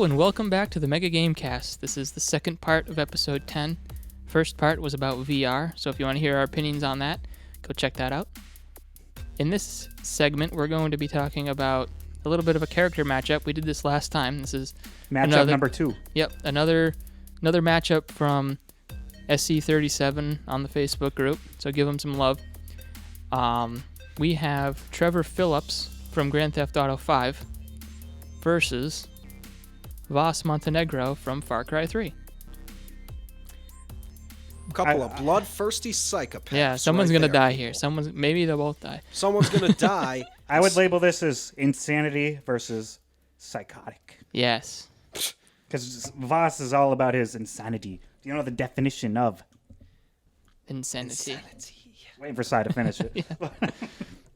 Hello and welcome back to the Mega Gamecast. This is the second part of episode 10. First part was about VR, so if you want to hear our opinions on that, go check that out. In this segment, we're going to be talking about a little bit of a character matchup. We did this last time. This is matchup number 2. Yep, another matchup from SC37 on the Facebook group, so give them some love. We have Trevor Phillips from Grand Theft Auto 5 versus Vaas Montenegro from Far Cry 3. Couple of bloodthirsty psychopaths. Yeah, someone's right gonna there, die people. here. Maybe they'll both die. Someone's gonna die. I would label this as insanity versus psychotic. Yes. Because Vaas is all about his insanity. Do you know the definition of Insanity. Waiting for Sai to finish it.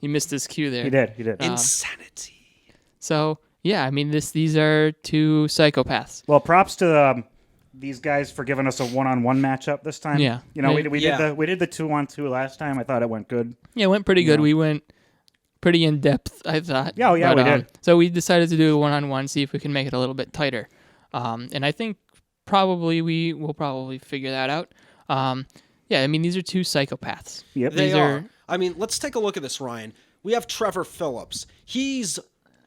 He missed his cue there. He did. Insanity. So, yeah, I mean, these are two psychopaths. Well, props to these guys for giving us a one-on-one matchup this time. Yeah. You know, we Yeah. did the 2-on-2 last time. I thought it went good. Yeah, it went pretty good. Yeah. We went pretty in-depth, I thought. Yeah, we did. So we decided to do a one-on-one, see if we can make it a little bit tighter. And I think we will probably figure that out. Yeah, I mean, these are two psychopaths. Yep. They These are. I mean, let's take a look at this, Ryan. We have Trevor Phillips. He's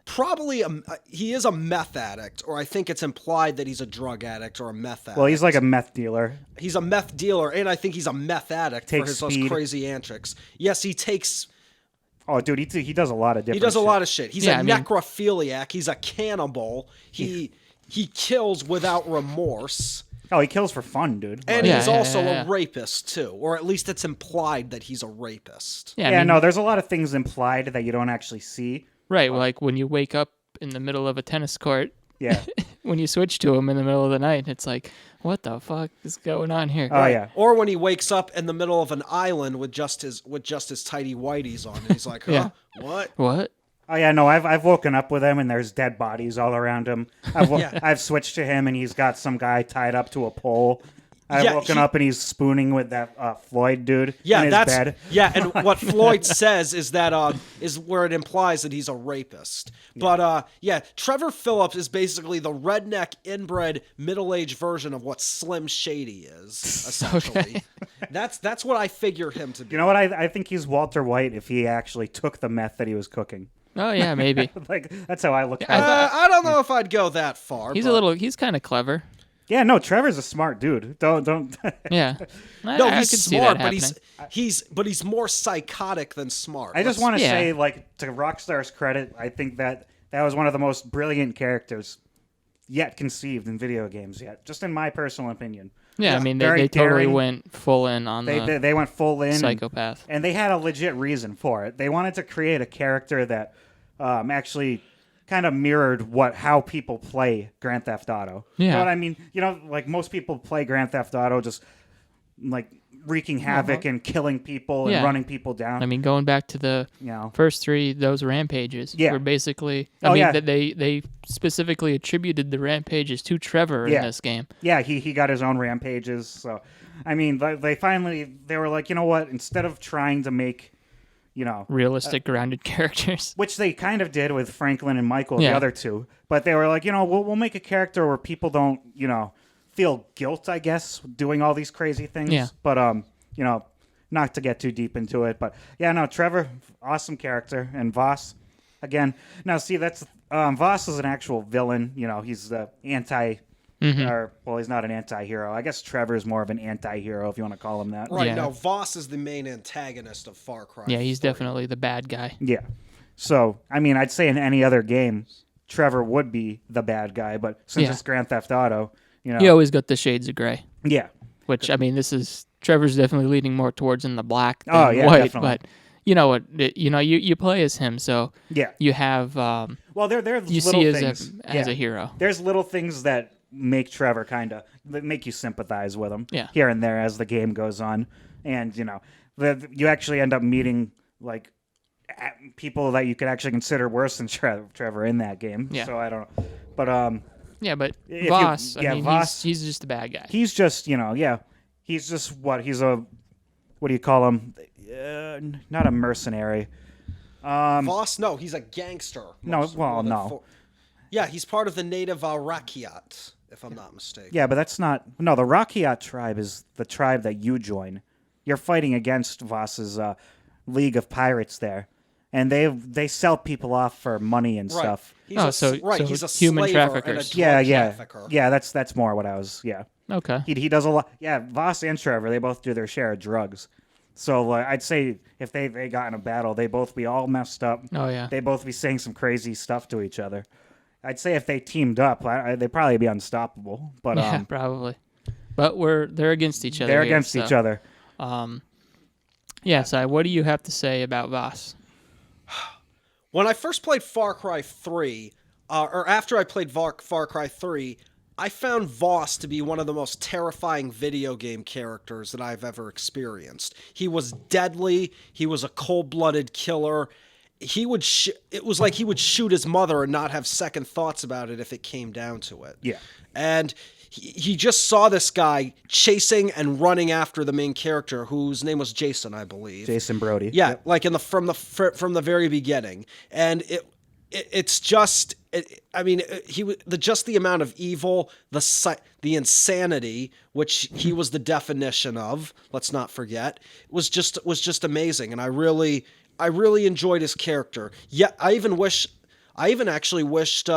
probably he is a meth addict, or I think it's implied that he's a drug addict or a meth addict. Well, he's like a meth dealer. He's a meth dealer, and I think he's a meth addict for Takes those speed. crazy antics. Yes, he takes. Oh, dude, he does a lot of different He does a shit. lot of shit. He's Yeah, a I mean- necrophiliac. He's a cannibal. He kills without remorse. Oh, he kills for fun, dude. And Yeah, he's yeah, also yeah. a rapist, too. Or at least it's implied that he's a rapist. Yeah, I Yeah, mean, no, there's a lot of things implied that you don't actually see. right, like when you wake up in the middle of a tennis court, Yeah. when you switch to him in the middle of the night, it's like, what the fuck is going on here? Oh, yeah. Or when he wakes up in the middle of an island with just his tidy whities on, and he's like, huh? Yeah. What? What? Oh yeah, no, I've woken up with him and there's dead bodies all around him. Yeah. I've switched to him and he's got some guy tied up to a pole. I've Yeah, woken up and he's spooning with that Floyd dude Yeah, in his that's bed. yeah. And what Floyd says is that is where it implies that he's a rapist. But yeah, Trevor Phillips is basically the redneck inbred middle-aged version of what Slim Shady is. Essentially, Okay. that's what I figure him to be. You know what? I think he's Walter White if he actually took the meth that he was cooking. Oh, yeah, maybe. Like that's how I look at it. I don't know if I'd go that far. He's but- he's kind of clever. Yeah, no, Trevor's a smart dude. Don't. Yeah. No, I he's could see smart, that but he's more psychotic than smart. I just want to Yeah. say, like, to Rockstar's credit, I think that was one of the most brilliant characters yet conceived in video games yet. Just in my personal opinion. Yeah, I mean, very they totally daring. went full in on the They went full in. psychopath. And they had a legit reason for it. They wanted to create a character that actually kind of mirrored how people play Grand Theft Auto. You know Yeah. what I mean? You know, like most people play Grand Theft Auto just like wreaking havoc and killing people and Yeah. running people down. I mean, going back to the you know. first three, those rampages Yeah. were basically. Oh, I mean, yeah. that they specifically attributed the rampages to Trevor in Yeah. this game. Yeah, he got his own rampages. So, I mean, they were like, you know what? Instead of trying to make, you know, Realistic, grounded characters. which they kind of did with Franklin and Michael, Yeah. the other two. But they were like, you know, we'll make a character where people don't, you know, feel guilt, I guess, doing all these crazy things. Yeah. But, you know, not to get too deep into it. But, yeah, no, Trevor, awesome character. And Vaas, again. Now, see, that's Vaas is an actual villain. You know, he's the he's not an anti-hero. I guess Trevor is more of an anti-hero, if you want to call him that. right Yeah. now, Voss is the main antagonist of Far Cry. Yeah, he's 3. definitely the bad guy. Yeah. So, I mean, I'd say in any other game, Trevor would be the bad guy. But since Yeah. it's Grand Theft Auto, you know. He always got the shades of gray, Yeah. which, I mean, Trevor's definitely leaning more towards in the black than Oh, yeah, white. definitely. But you know what? You play as him, so Yeah. you have Well, there's you little see things. as a hero. There's little things that make Trevor that make you sympathize with him Yeah. here and there as the game goes on. And, you know, you actually end up meeting, like, people that you could actually consider worse than Trevor in that game. Yeah. So I don't know. But, Yeah, but If you- Voss, yeah, I mean, Voss- he's just a bad guy. he's just, you know, he's just what do you call him? Not a mercenary. Voss, no, he's a gangster. No, well, more than no. Yeah, he's part of the native Rakyat, if I'm not mistaken. Yeah, but that's not. No, the Rakyat tribe is the tribe that you join. You're fighting against Vaas's League of Pirates there, and they sell people off for money and Right. stuff. He's Oh, a, so he's a human slaver traffickers. and a drug trafficker. Yeah. That's more what I was. Yeah. Okay. He does a lot. Yeah, Vaas and Trevor, they both do their share of drugs. So I'd say if they got in a battle, they both be all messed up. Oh, yeah. They both be saying some crazy stuff to each other. I'd say if they teamed up, they'd probably be unstoppable. But Yeah, probably. But they're against each other. they're here, against so, each other. Yeah, Si, what do you have to say about Vaas? When I first played Far Cry 3, or after I played Far Cry 3, I found Vaas to be one of the most terrifying video game characters that I've ever experienced. He was deadly. He was a cold-blooded killer. It was like he would shoot his mother and not have second thoughts about it if it came down to it. Yeah. And he just saw this guy chasing and running after the main character, whose name was Jason, I believe. Jason Brody. Yeah, Yep. like from the very beginning, and it's just, just the amount of evil, the insanity, which he was the definition of. Let's not forget, was just amazing, and I really enjoyed his character. Yeah, I even actually wished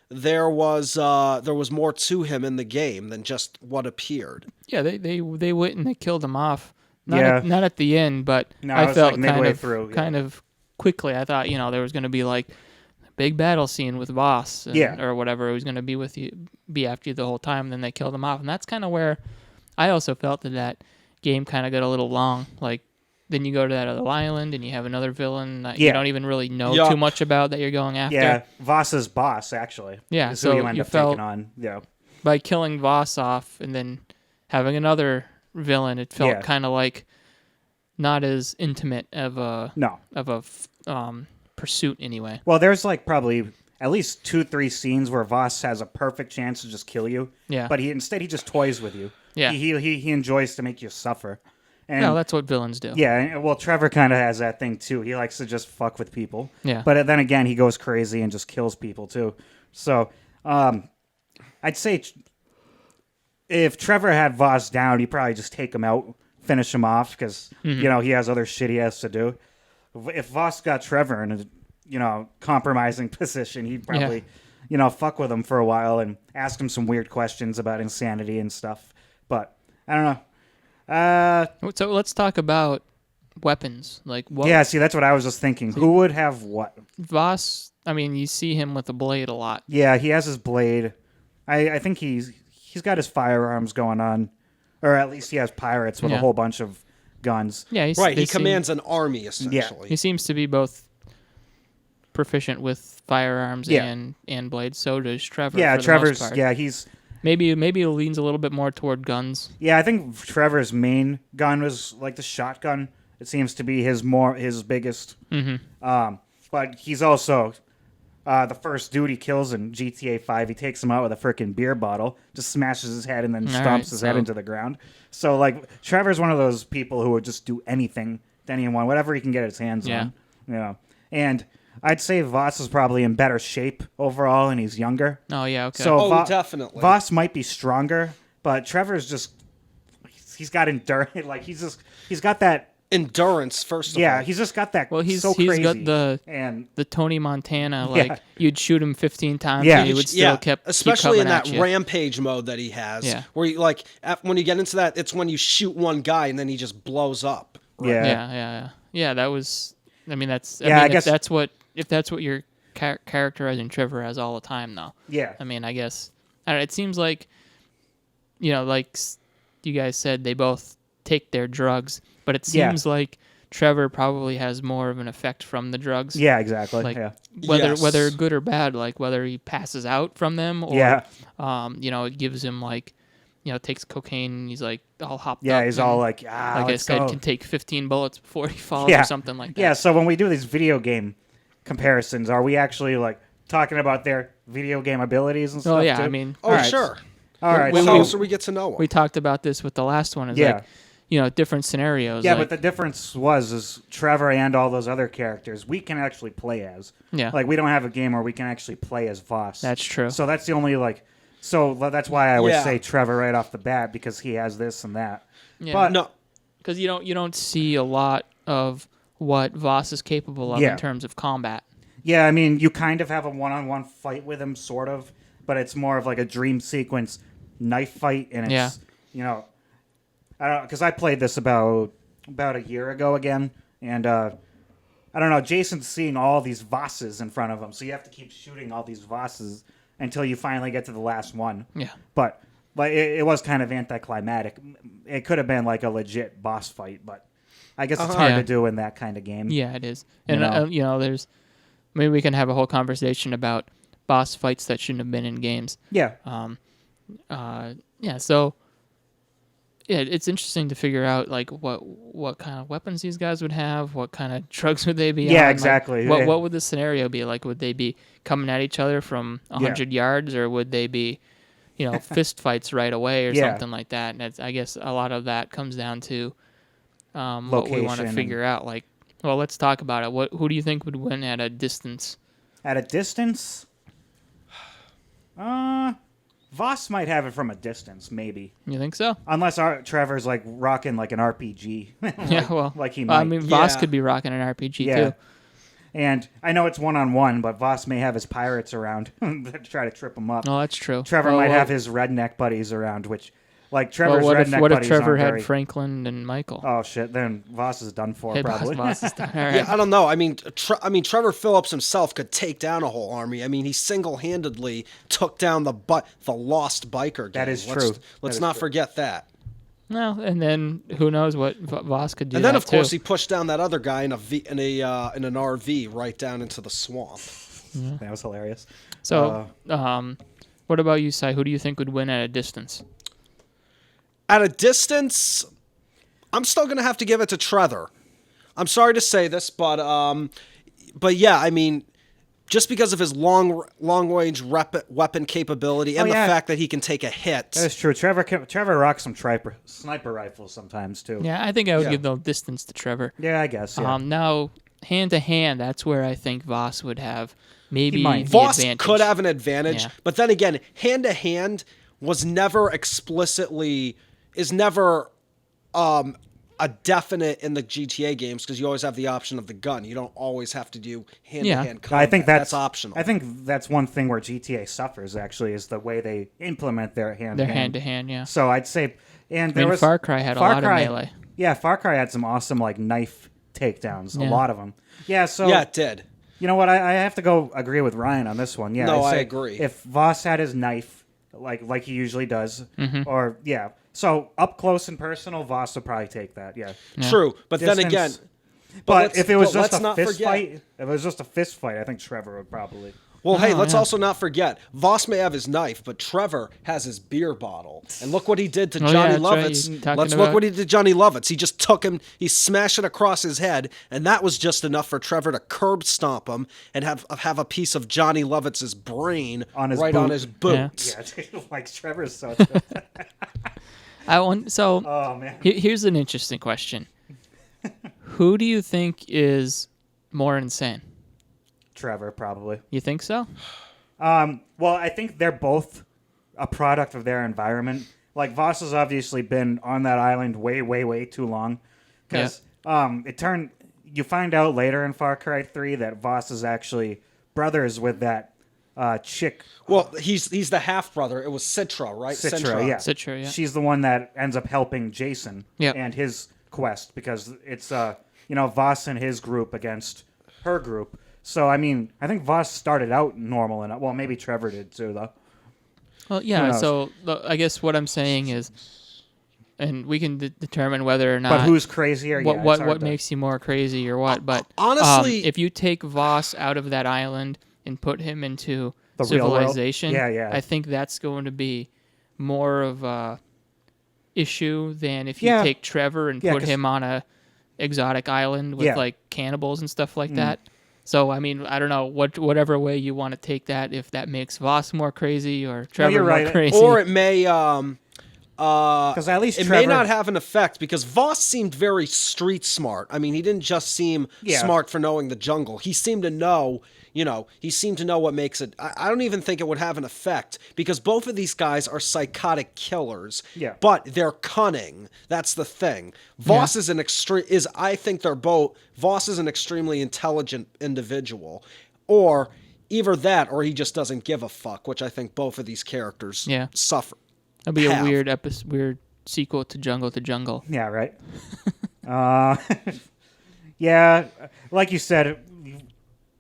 there was more to him in the game than just what appeared. Yeah, they went and they killed him off. Yeah. Not at the end, but No, it I was felt like midway kind of through, yeah. kind of quickly. I thought there was going to be like a big battle scene with Vaas, or whatever. It was going to be after you the whole time. And then they killed him off, and that's kind of where I also felt that game kind of got a little long. Like then you go to that other island and you have another villain that you don't even really know too much about that you're going after. Yeah, Vaas's boss actually. Yeah, is so who you end you up felt- taking on. Yeah. By killing Vaas off and then having another villain, it felt kind of like not as intimate of a pursuit anyway. Well, there's like probably at least 2-3 scenes where Vaas has a perfect chance to just kill you. Yeah. But he just toys with you. Yeah. He enjoys to make you suffer. And No, that's what villains do. yeah, and, well, Trevor kind of has that thing too. He likes to just fuck with people. Yeah. But then again, he goes crazy and just kills people too. So, I'd say if Trevor had Vaas down, he'd probably just take him out, finish him off, because he has other shit he has to do. If Vaas got Trevor in a compromising position, he'd probably fuck with him for a while and ask him some weird questions about insanity and stuff. But I don't know. So let's talk about weapons. Like what? Yeah, see, that's what I was just thinking. Who would have what? Vaas. I mean, you see him with a blade a lot. Yeah, he has his blade. I think he's got his firearms going on, or at least he has pirates with a whole bunch of guns. Yeah, He commands an army essentially. He seems to be both proficient with firearms and blades. So does Trevor. Yeah, for the Trevor's. most part. Yeah, he's. Maybe he leans a little bit more toward guns. Yeah, I think Trevor's main gun was like the shotgun. It seems to be his biggest. Mm-hmm. But he's also the first dude he kills in GTA 5. He takes him out with a freaking beer bottle, just smashes his head, and then stomps his head into the ground. So like Trevor's one of those people who would just do anything to anyone, whatever he can get his hands on. Yeah, and I'd say Vaas is probably in better shape overall, and he's younger. Oh yeah, okay. So Definitely. Vaas might be stronger, but Trevor's he's got endurance. Like he's got that endurance first of all. Yeah, he's just got that. Well, he's crazy. got the Tony Montana. Like you'd shoot him 15 times, and he would still keep especially in coming that at you. rampage mode that he has. Yeah. Where you when you get into that, it's when you shoot one guy and then he just blows up. Right? Yeah. That was. I mean, that's. I guess if that's what you're characterizing Trevor as all the time, though. Yeah. I mean, I guess. I don't know, it seems like, like you guys said, they both take their drugs, but it seems like Trevor probably has more of an effect from the drugs. Yeah, exactly. Like, yeah. Whether good or bad, like whether he passes out from them or, it gives him like, takes cocaine and he's like all hopped up. Yeah, he's all like, like I said, go. can take 15 bullets before he falls or something like that. Yeah, so when we do these video game comparisons, are we actually like talking about their video game abilities and stuff? Oh yeah, too? I mean, Oh, sure. All right. The So closer we get to know him. we talked about this with the last one. Is Yeah. like, different scenarios. Yeah, like, but the difference is Trevor and all those other characters we can actually play as. Yeah. Like, we don't have a game where we can actually play as Vaas. That's true. So that's the only, so that's why I would Yeah. say Trevor right off the bat, because he has this and that. Yeah. But No, because you don't see a lot of what Vaas is capable of Yeah. in terms of combat. yeah, I mean, you kind of have a one-on-one fight with him, sort of, but it's more of like a dream sequence knife fight, and it's, I don't, because I played this about a year ago again, and I don't know, Jason's seeing all these Vases in front of him, so you have to keep shooting all these Vases until you finally get to the last one. Yeah. But it was kind of anticlimactic. It could have been like a legit boss fight, but I guess it's hard Yeah. to do in that kind of game. Yeah, it is. And know? there's maybe we can have a whole conversation about boss fights that shouldn't have been in games. Yeah. So it's interesting to figure out like what kind of weapons these guys would have, what kind of drugs would they be on. Yeah, like, exactly. what would the scenario be like? Would they be coming at each other from 100 yards, or would they be fist fights right away, or Yeah. something like that? And I guess a lot of that comes down to what we want to Location figure out. Like, well, let's talk about it. Who do you think would win at a distance? At a distance? Voss might have it from a distance, maybe. You think so? Unless Trevor's like rocking like an RPG. Yeah, well, like he might. I mean, Vaas Yeah. could be rocking an RPG Yeah. too. And I know it's one-on-one, but Voss may have his pirates around to try to trip him up. No, that's true. Trevor Well, might well, have his redneck buddies around, which, like, Well, Trevor's what redneck if buddies Trevor aren't had very... Franklin and Michael? Oh, shit. Then Voss is done for, Hey, probably. Vaas is done. All right. yeah, I don't know. I mean, Trevor Phillips himself could take down a whole army. I mean, he single-handedly took down the Lost Biker gang. That is Let's- true. Let's That is not true. forget that. No, and then who knows what Vaas could do. And then, that of course, too. he pushed down that other guy in an RV right down into the swamp. That was hilarious. So, what about you, Sai? Who do you think would win at a distance? At a distance, I'm still going to have to give it to Trevor. I'm sorry to say this, but yeah, I mean, just because of his long-range weapon capability and the fact that he can take a hit. That is true. Trevor rocks some sniper rifles sometimes, too. Yeah, I think I would give the distance to Trevor. Yeah, I guess. Yeah. Now, hand-to-hand, that's where I think Vaas would have maybe He might. the Voss advantage. could have an advantage, Yeah. but then again, hand-to-hand was never a definite in the GTA games, because you always have the option of the gun. You don't always have to do hand-to-hand combat. I think that's optional. I think that's one thing where GTA suffers, actually, is the way they implement their hand-to-hand. Their hand-to-hand, yeah. So I'd say... And I mean, Far Cry had a lot of melee. Yeah, Far Cry had some awesome, like, knife takedowns. Yeah. A lot of them. Yeah, so... Yeah, it did. You know what? I have to go agree with Ryan on this one. Yeah, No, I'd I say agree. If Voss had his knife, like he usually does, Mm-hmm. or yeah, so up close and personal, Voss would probably take that. Yeah, True, but then Distance- again, but if it was just let's a not fist forget- fight, if it was just a fist fight, I think Trevor would probably. Well, hey, Oh, let's yeah. also not forget, Voss may have his knife, but Trevor has his beer bottle. And look what he did to Oh, yeah, Johnny that's right. Lovitz. You're talking Let's look about- what he did to Johnny Lovitz. He just took him, he smashed it across his head, and that was just enough for Trevor to curb stomp him and have a piece of Johnny Lovitz's brain On his right boot. on his boots. Yeah, like Trevor's so. Oh, man. Here's an interesting question. Who do you think is more insane? Trevor probably. You think so? Well, I think they're both a product of their environment. Like Voss has obviously been on that island way, way, way too long. Because you find out later in Far Cry 3 that Voss is actually brothers with that chick. Well, he's the half brother. It was Citra, right? Citra, yeah. Citra, yeah. She's the one that ends up helping Jason Yep. and his quest, because it's Voss and his group against her group. So I mean, I think Voss started out normal enough. Well, maybe Trevor did too, though. Well, Who yeah. knows? So I guess what I'm saying is, and we can determine whether or not. But who's crazier? What Yeah, it's what hard what to- makes you more crazy or what? But honestly- if you take Voss out of that island and put him into The real world? civilization, Yeah. I think that's going to be more of a issue than if you Yeah. take Trevor and Yeah, put 'cause- him on a exotic island with Yeah. like cannibals and stuff like that. So I mean, I don't know whatever way you want to take that. If that makes Voss more crazy or Trevor you're more right. crazy, Or it may Because at least it Trevor, may not have an effect because Vaas seemed very street smart. I mean, he didn't just seem smart for knowing the jungle. He seemed to know, he seemed to know what makes it. I don't even think it would have an effect because both of these guys are psychotic killers. Yeah. But they're cunning. That's the thing. Vaas is I think they're both. Vaas is an extremely intelligent individual, or either that, or he just doesn't give a fuck, which I think both of these characters suffer. That'd be a weird sequel to Jungle. Yeah, right. Yeah, like you said,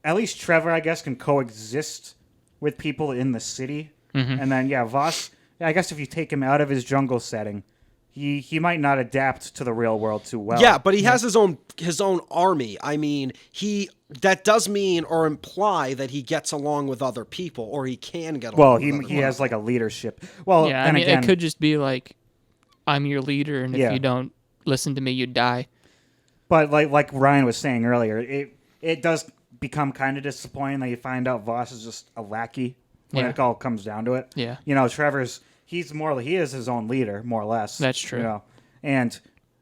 at least Trevor, I guess, can coexist with people in the city. Mm-hmm. And then, Vaas, I guess if you take him out of his jungle setting, he might not adapt to the real world too well. Yeah, but he has his own army. I mean, that does mean or imply that he gets along with other people, or he can get along. Well, he has like a leadership. Well, yeah, then again, it could just be like, I'm your leader, and if you don't listen to me, you die. But like Ryan was saying earlier, it does become kind of disappointing that you find out Vaas is just a lackey when it all comes down to it. Yeah, Trevor's he is his own leader, more or less. That's true. And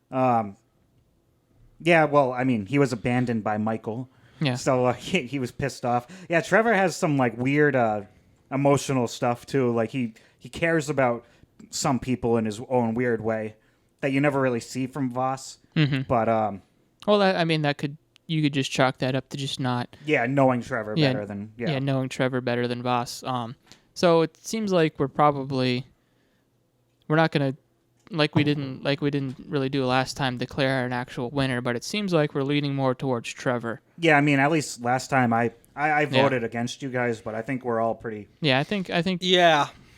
well, I mean, he was abandoned by Michael. Yeah. So he was pissed off. Yeah, Trevor has some like weird emotional stuff too. Like he cares about some people in his own weird way that you never really see from Vaas. Mm-hmm. But you could just chalk that up to just not. Yeah, knowing Trevor better than knowing Trevor better than Vaas. So it seems like we're not gonna like we didn't really do last time declare an actual winner, but it seems like we're leaning more towards Trevor. Yeah, I mean, at least last time I voted against you guys, but I think we're all pretty. Yeah, I think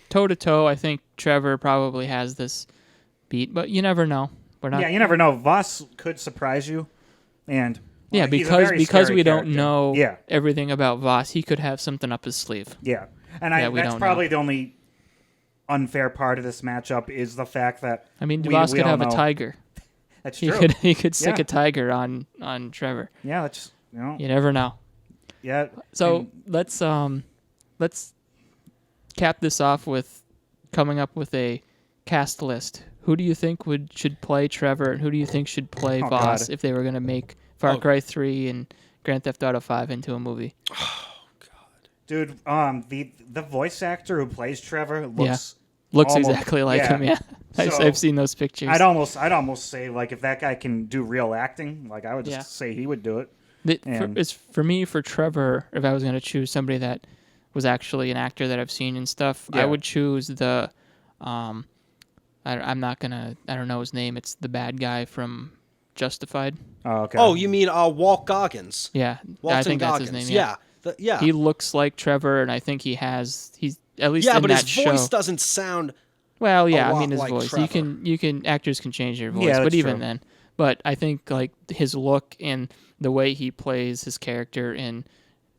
toe to toe, I think Trevor probably has this beat, but you never know. We're not. Yeah, you never know. Vaas could surprise you, and because we don't know Yeah. everything about Vaas, he could have something up his sleeve. Yeah, and we that's don't probably know. the only unfair part of this matchup is the fact that Vaas could have a tiger. That's true. He could stick a tiger on Trevor. Yeah, that's you never know. Yeah. So let's cap this off with coming up with a cast list. Who do you think should play Trevor, and who do you think should play Vaas if they were going to make Far Cry 3 and Grand Theft Auto 5 into a movie? Oh God, dude, the voice actor who plays Trevor looks almost, exactly like him. Yeah, So, I've seen those pictures. I'd almost say like if that guy can do real acting, like I would just say he would do it. For Trevor, if I was going to choose somebody that was actually an actor that I've seen and stuff, I would choose the. I don't know his name. It's the bad guy from Justified. Oh, okay. Oh, you mean Walt Goggins? Yeah, Walton I think Goggins. that's his name. Yeah. He looks like Trevor, and I think he's at least in but that his voice show. Doesn't sound. Well, yeah, a I mean his lot like voice. Trevor. Actors can change their voice, Yeah, but that's even true. then, but I think like his look and the way he plays his character in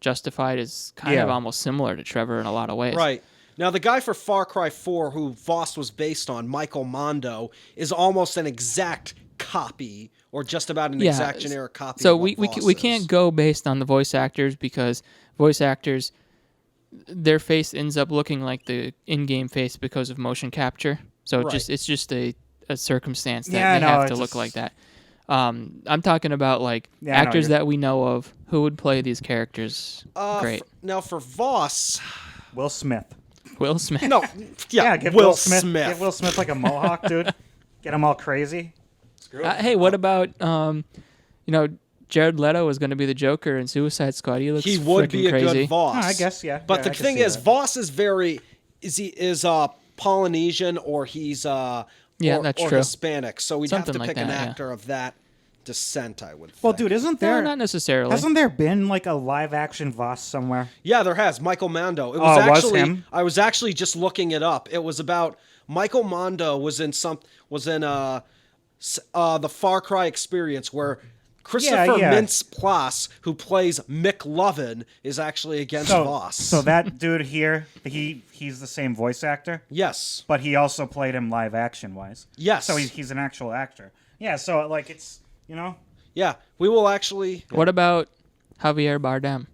Justified is kind of almost similar to Trevor in a lot of ways. Right. Now, the guy for Far Cry 4 who Vaas was based on, Michael Mondo, is almost an exact copy, or just about an exact generic copy So of what Vaas we is. can't go based on the voice actors because voice actors, their face ends up looking like the in-game face because of motion capture. So it's just a circumstance that they have to look like that. I'm talking about like actors that we know of who would play these characters. Great. Now, for Vaas... Will Smith. Will Smith. No, Give Will Smith. Smith. Give Will Smith like a mohawk, dude. Get him all crazy. Hey, what about Jared Leto is going to be the Joker in Suicide Squad. He looks He would be a crazy. good Vaas. I guess, yeah. But Yeah, the I can thing see is, that. Vaas is is Polynesian, or he's that's or true. Hispanic. So we'd Something have to like pick an that, yeah. actor of that descent, I would think. Well, dude, isn't No, there? not necessarily. Hasn't there been like a live action Vaas somewhere? Yeah, there has. Michael Mondo. It Oh, was it was actually him? I was actually just looking it up. It was about Michael Mondo was in the Far Cry experience where Christopher Mintz-Plasse, who plays McLovin, is actually against Vaas. So that dude here, he's the same voice actor, yes. but he also played him live action wise. Yes. So he's an actual actor. Yeah. So like it's Yeah, we will actually... What about Javier Bardem?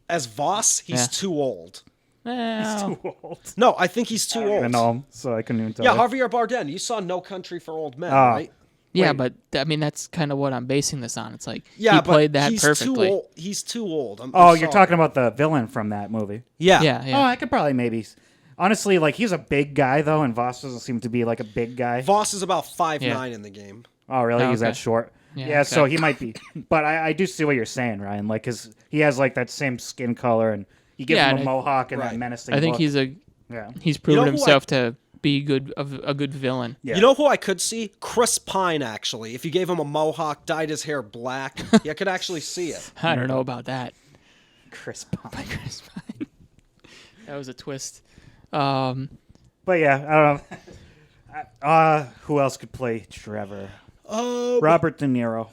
As Vaas, he's too old. Well, Too old. No, I think he's I too don't old. even know him, so I couldn't even tell. Yeah, you. Javier Bardem. You saw No Country for Old Men, Oh. right? yeah, Wait. but I mean that's kind of what I'm basing this on. It's like Yeah, he but played that he's perfectly. too old. He's too old. I'm Oh, you're sorry. talking about the villain from that movie. Yeah. Yeah, Oh, yeah. I could probably maybe. Honestly, like he's a big guy though, and Voss doesn't seem to be like a big guy. Voss is about 5'9" Yeah. in the game. Oh, really? Oh, He's okay. that short? Yeah, Yeah, so okay. he might be. But I do see what you're saying, Ryan. Like, cause he has like that same skin color, and you give Yeah, him a and I- mohawk and that Right. menacing. I think look. he's Yeah. proven who I- himself to be a good villain. Yeah. You know who I could see? Chris Pine, actually. If you gave him a mohawk, dyed his hair black, I could actually see it. I don't know about that. Chris Pine. Chris Pine. That was a twist. But yeah, I don't know. Who else could play Trevor? Robert De Niro.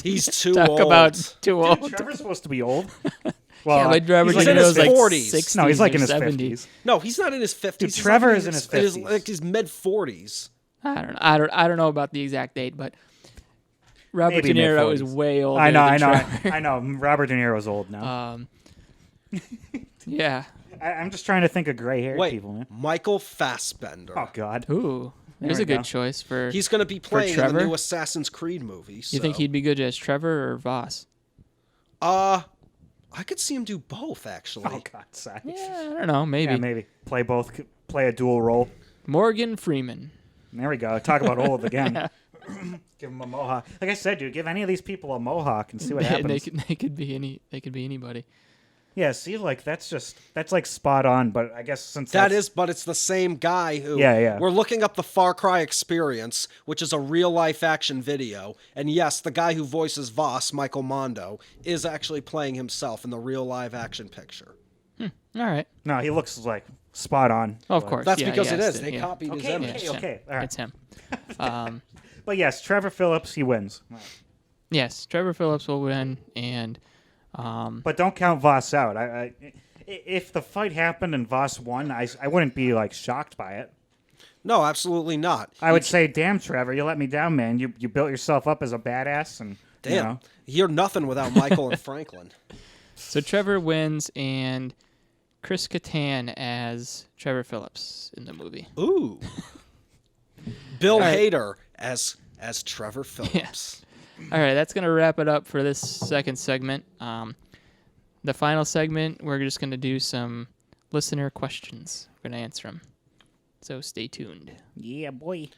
He's too Talk old. about too old. Dude, Trevor's supposed to be old. Well, Yeah, but Robert he's De in his Niro's like 40s. 60s No, he's like or in his 70s. 50s. No, he's not in his 50s. Dude, He's Trevor like is in his in 50s. like his mid-40s. I don't know. I don't know about the exact date, but Robert Maybe De Niro is mid-40s. way older. I know. than Trevor. I know. Robert De Niro's old now. Yeah. I'm just trying to think of gray-haired Wait, people, man. Michael Fassbender. Oh God. Ooh, there's we a good go. choice for. He's going to be playing in the Trevor? new Assassin's Creed movie. So. You think he'd be good as Trevor or Voss? I could see him do both, actually. Oh God. Sorry. Yeah, I don't know. Maybe. Yeah, maybe play both. Play a dual role. Morgan Freeman. There we go. Talk about old again. Give him a mohawk. Like I said, dude, give any of these people a mohawk and see what happens. They could be anybody. Yeah, see, like that's like spot on. But I guess since But it's the same guy who. Yeah. We're looking up the Far Cry Experience, which is a real life action video. And yes, the guy who voices Voss, Michael Mondo, is actually playing himself in the real live action picture. All right. No, he looks like spot on. Oh, of But- course. That's yeah, because it yes, is. They yeah. copied his Okay, image. okay. All right. It's him. But yes, Trevor Phillips, he wins. Yes, Trevor Phillips will win, and But don't count Voss out. If the fight happened and Voss won, I wouldn't be like shocked by it. No, absolutely not. I would say, "Damn, Trevor, you let me down, man. You built yourself up as a badass, and Damn. you know, You're nothing without Michael and Franklin. so Trevor wins, and Chris Kattan as Trevor Phillips in the movie. Ooh. Bill right. Hader as Trevor Phillips. All right, that's gonna wrap it up for this second segment. The final segment, we're just gonna do some listener questions. We're gonna answer them. So stay tuned. yeah, boy."